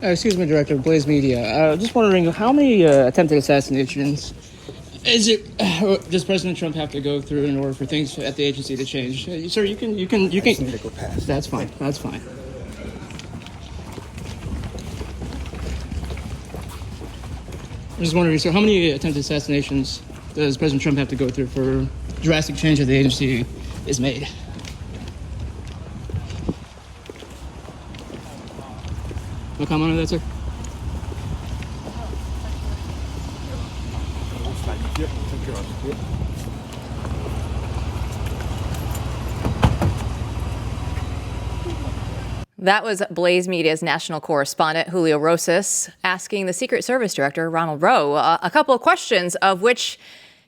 Excuse me, Director, Blaze Media. Just wondering, how many attempted assassinations does President Trump have to go through in order for things at the agency to change? Sir, you can. I just need to go past. That's fine. That's fine. I'm just wondering, sir, how many attempted assassinations does President Trump have to go through for drastic change that the agency is made? No comment on that, sir? That was Blaze Media's national correspondent, Julio Rosas, asking the Secret Service Director, Ronald Rowe, a couple of questions of which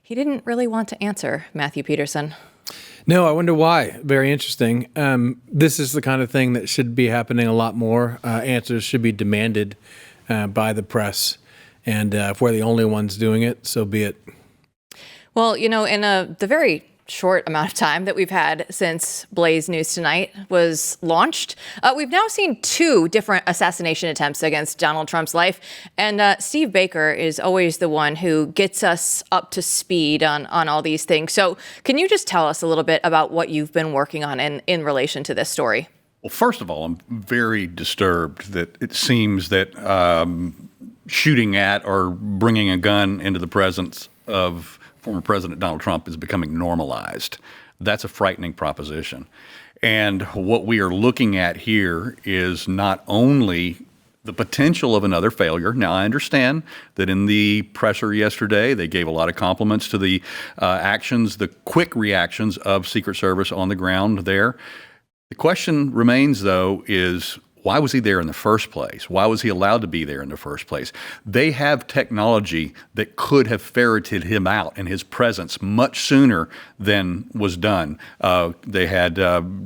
he didn't really want to answer, Matthew Peterson. No, I wonder why. Very interesting. This is the kind of thing that should be happening a lot more. Answers should be demanded by the press. And if we're the only ones doing it, so be it. Well, you know, in the very short amount of time that we've had since Blaze News Tonight was launched, we've now seen 2 different assassination attempts against Donald Trump's life. And Steve Baker is always the one who gets us up to speed on all these things. So can you just tell us a little bit about what you've been working on in relation to this story? Well, first of all, I'm very disturbed that it seems that shooting at or bringing a gun into the presence of former President Donald Trump is becoming normalized. That's a frightening proposition. And what we are looking at here is not only the potential of another failure. Now, I understand that in the presser yesterday, they gave a lot of compliments to the actions, the quick reactions of Secret Service on the ground there. The question remains, though, is why was he there in the first place? Why was he allowed to be there in the first place? They have technology that could have ferreted him out and his presence much sooner than was done. They had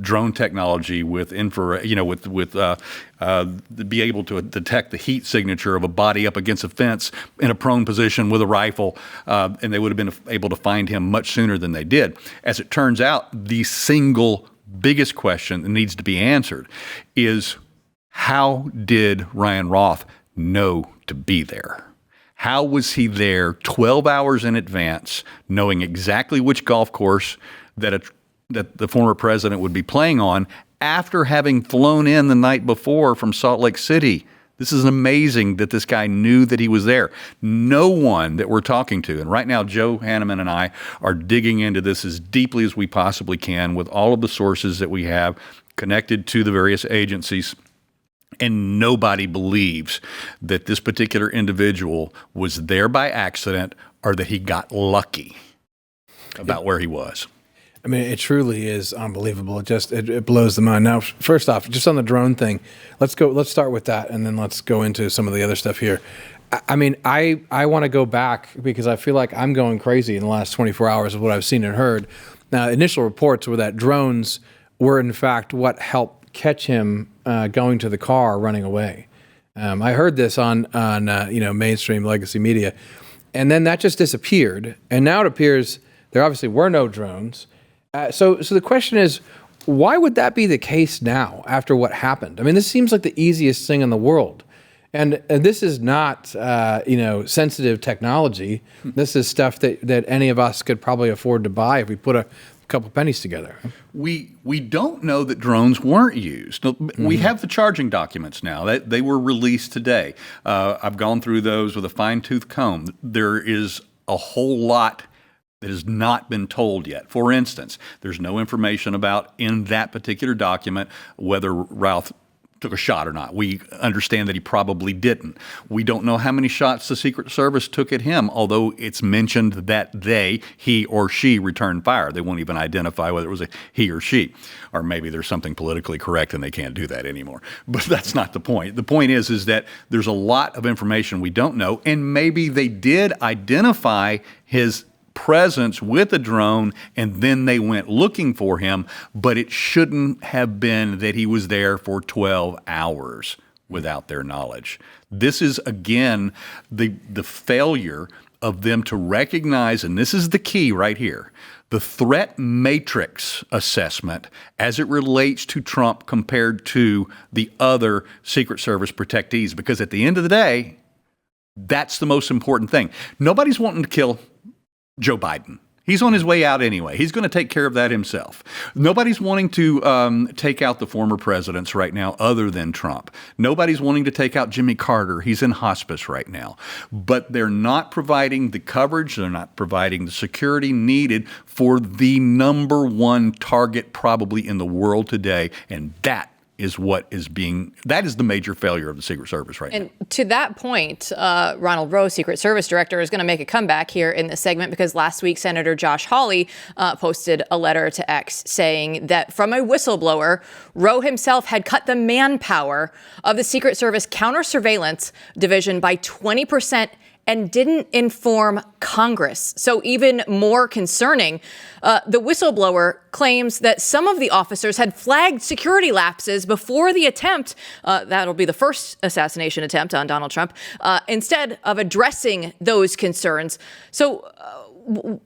drone technology with infrared, be able to detect the heat signature of a body up against a fence in a prone position with a rifle, and they would have been able to find him much sooner than they did. As it turns out, the single biggest question that needs to be answered is, how did Ryan Routh know to be there? How was he there 12 hours in advance, knowing exactly which golf course that the former president would be playing on after having flown in the night before from Salt Lake City? This is amazing that this guy knew that he was there. No one that we're talking to, and right now Joe Hanneman and I are digging into this as deeply as we possibly can with all of the sources that we have connected to the various agencies. And nobody believes that this particular individual was there by accident or that he got lucky about where he was. I mean, it truly is unbelievable. It blows the mind. Now, first off, just on the drone thing, let's start with that, and then let's go into some of the other stuff here. I mean, I want to go back because I feel like I'm going crazy in the last 24 hours of what I've seen and heard. Now, initial reports were that drones were, in fact, what helped catch him going to the car, running away. I heard this on mainstream legacy media, and then that just disappeared. And now it appears there obviously were no drones. So the question is, why would that be the case now after what happened? I mean, this seems like the easiest thing in the world. And this is not, sensitive technology. This is stuff that any of us could probably afford to buy if we put a couple pennies together. We don't know that drones weren't used. We have the charging documents now. They were released today. I've gone through those with a fine-tooth comb. There is a whole lot that has not been told yet. For instance, there's no information about in that particular document whether Routh took a shot or not. We understand that he probably didn't. We don't know how many shots the Secret Service took at him, although it's mentioned that he or she returned fire. They won't even identify whether it was a he or she. Or maybe there's something politically correct and they can't do that anymore. But that's not the point. The point is that there's a lot of information we don't know, and maybe they did identify his presence with a drone and then they went looking for him, but it shouldn't have been that he was there for 12 hours without their knowledge. This is, again, the failure of them to recognize, and this is the key right here, the threat matrix assessment as it relates to Trump compared to the other Secret Service protectees. Because at the end of the day, that's the most important thing. Nobody's wanting to kill Joe Biden. He's on his way out anyway. He's going to take care of that himself. Nobody's wanting to take out the former presidents right now other than Trump. Nobody's wanting to take out Jimmy Carter. He's in hospice right now. But they're not providing the coverage. They're not providing the security needed for the number one target probably in the world today. And that is the major failure of the Secret Service right now. And to that point, Ronald Rowe, Secret Service Director, is going to make a comeback here in this segment because last week, Senator Josh Hawley posted a letter to X saying that from a whistleblower, Rowe himself had cut the manpower of the Secret Service counter-surveillance division by 20% and didn't inform Congress. So even more concerning, the whistleblower claims that some of the officers had flagged security lapses before the attempt, that'll be the first assassination attempt on Donald Trump, instead of addressing those concerns. So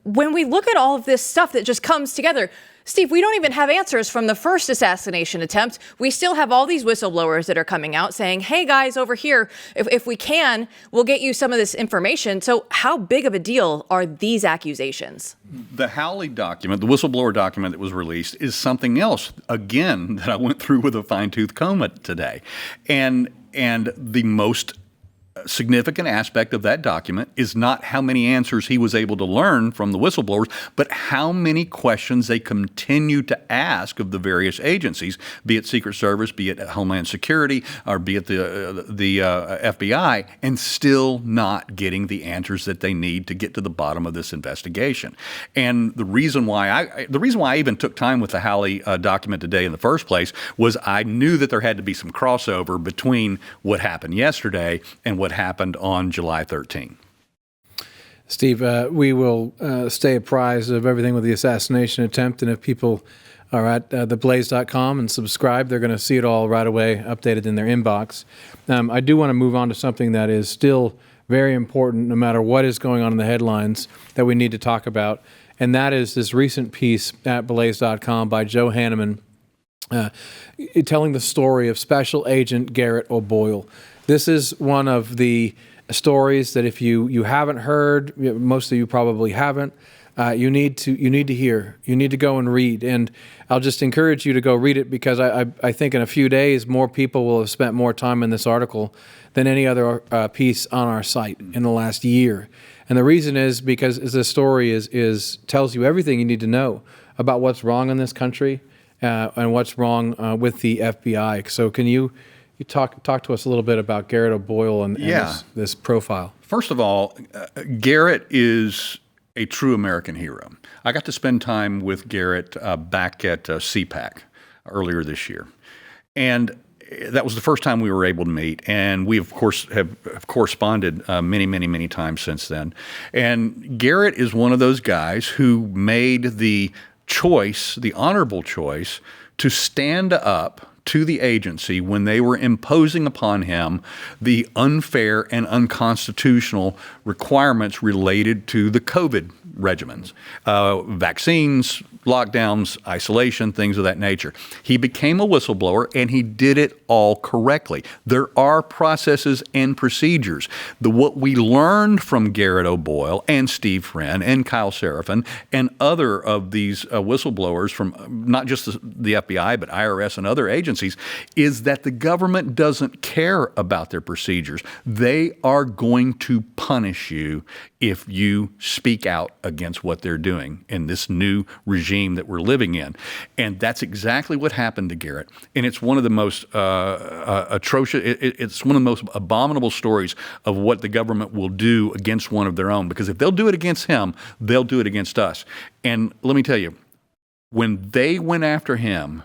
when we look at all of this stuff that just comes together, Steve, we don't even have answers from the first assassination attempt. We still have all these whistleblowers that are coming out saying, hey, guys, over here, if we can, we'll get you some of this information. So how big of a deal are these accusations? The Howley document, the whistleblower document that was released, is something else, again, that I went through with a fine-tooth comb today. And the most significant aspect of that document is not how many answers he was able to learn from the whistleblowers, but how many questions they continue to ask of the various agencies, be it Secret Service, be it Homeland Security, or be it the FBI, and still not getting the answers that they need to get to the bottom of this investigation. And the reason why I even took time with the Howley document today in the first place was I knew that there had to be some crossover between what happened yesterday and what happened on July 13. Steve, we will stay apprised of everything with the assassination attempt, and if people are at theblaze.com and subscribe, they're going to see it all right away, updated in their inbox. I do want to move on to something that is still very important, no matter what is going on in the headlines, that we need to talk about, and that is this recent piece at blaze.com by Joe Hanneman telling the story of Special Agent Garret O'Boyle. This is one of the stories that if you haven't heard, most of you probably haven't, you need to hear. You need to go and read. And I'll just encourage you to go read it because I think in a few days more people will have spent more time in this article than any other piece on our site in the last year. And the reason is because the story tells you everything you need to know about what's wrong in this country and what's wrong with the FBI. So can you talk to us a little bit about Garret O'Boyle and this profile? First of all, Garret is a true American hero. I got to spend time with Garret back at CPAC earlier this year. And that was the first time we were able to meet. And we, of course, have corresponded many times since then. And Garret is one of those guys who made the choice, the honorable choice, to stand up to the agency when they were imposing upon him the unfair and unconstitutional requirements related to the COVID regimens, vaccines, lockdowns, isolation, things of that nature. He became a whistleblower, and he did it all correctly. There are processes and procedures. What we learned from Garret O'Boyle and Steve Friend and Kyle Seraphin and other of these whistleblowers from not just the FBI, but IRS and other agencies is that the government doesn't care about their procedures. They are going to punish you if you speak out against what they're doing in this new regime that we're living in. And that's exactly what happened to Garret. And it's one of the most atrocious, it's one of the most abominable stories of what the government will do against one of their own. Because if they'll do it against him, they'll do it against us. And let me tell you, when they went after him,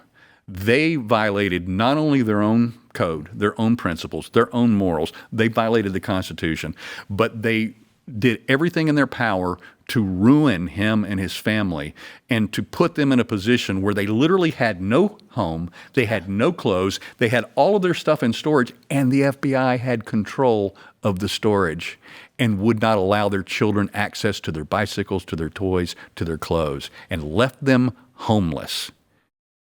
they violated not only their own code, their own principles, their own morals, they violated the Constitution, but they did everything in their power to ruin him and his family and to put them in a position where they literally had no home, they had no clothes, they had all of their stuff in storage, and the FBI had control of the storage and would not allow their children access to their bicycles, to their toys, to their clothes, and left them homeless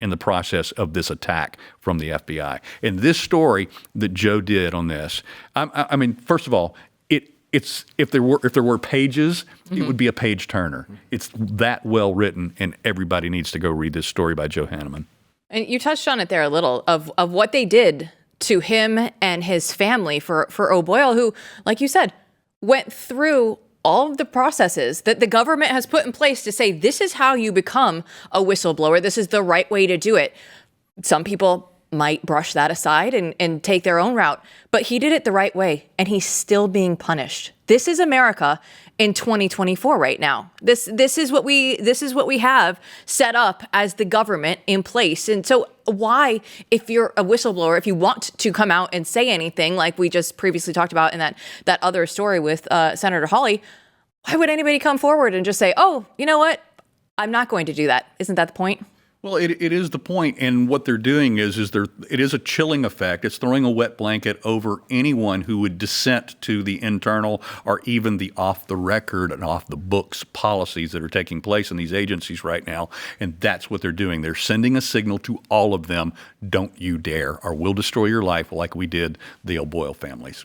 in the process of this attack from the FBI. And this story that Joe did on this, I mean, first of all, it's if there were pages, it would be a page turner. It's that well written, and everybody needs to go read this story by Joe Hanneman. And you touched on it there a little of what they did to him and his family for O'Boyle, who, like you said, went through all of the processes that the government has put in place to say, this is how you become a whistleblower. This is the right way to do it. Some people might brush that aside and take their own route, but he did it the right way, and he's still being punished. This is America in 2024 right now. This is what we have set up as the government in place. And so why, if you're a whistleblower, if you want to come out and say anything like we just previously talked about in that other story with Senator Hawley, why would anybody come forward and just say, oh, you know what? I'm not going to do that. Isn't that the point? Well, it is the point, and what they're doing is it is a chilling effect. It's throwing a wet blanket over anyone who would dissent to the internal or even the off-the-record and off-the-books policies that are taking place in these agencies right now, and that's what they're doing. They're sending a signal to all of them, don't you dare, or we'll destroy your life like we did the O'Boyle families.